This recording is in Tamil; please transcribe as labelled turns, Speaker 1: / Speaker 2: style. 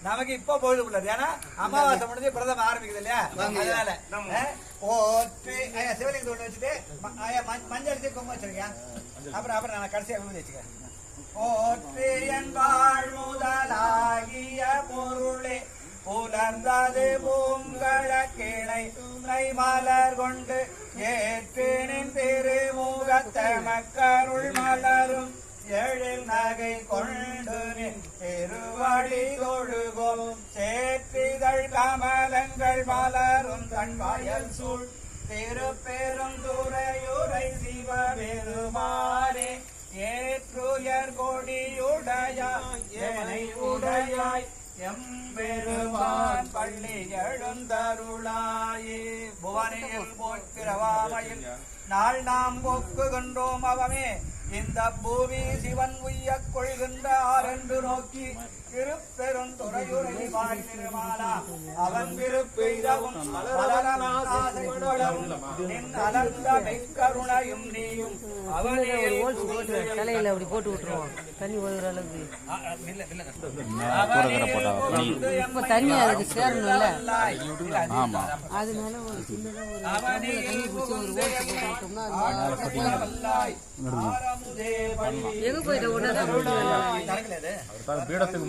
Speaker 1: நமக்கு இப்ப பொழுது உள்ளது. ஏன்னா அமாவாசை முடிஞ்சு பிரதம ஆரம்பிக்குது இல்லையா? அதனால போற்றி சிவலிங்க ஒண்ணு வச்சுட்டு மஞ்சள் அடிச்சு கொம்ப வச்சிருக்கியா? அப்புறம் நான் கடைசியா விழுந்து வச்சுக்க. போற்றி என்பாள் முதலாகிய பொருளே புலர்ந்தது பூங்கள கிளை மலர் கொண்டு ஏற்றினின் திருமுகத்த மக்கருள் மலரும் எழில் நகை கொண்டு திருவடி தொழுகோம் சேற்றிதழ் கமலங்கள் மலரும் தன் வயல் சூழ் திருப்பெரும் துறையுரை சிவபெருமானே ஏற்றுயர் கொடியுடையாய் உடையாய் எம்பெருமான் பள்ளி எழுந்தருளாயே. புவனையில் போக்கிறவாமையில் நாள் நாம் போக்குகின்றோம் அவமே இந்த பூமி சிவன் உய்ய கொள்கின்ற ஆரென்று நோக்கி திருப்பெருந்துறையுரை வாழ் திருமாலா அவன் விருப்பெய்தவும் கருணையும் நீயும் அவனே
Speaker 2: தலையில அப்படி போட்டு விட்டுருவோம். தண்ணி ஒழுகிற அளவுக்கு தண்ணி அதுக்கு சேரணும்ல, அதனால ஒரு சின்னதா ஒரு தண்ணி குடிச்சு ஒரு ஓட்டு போட்டு விட்டோம்னா எங்க போயிட்ட உடனே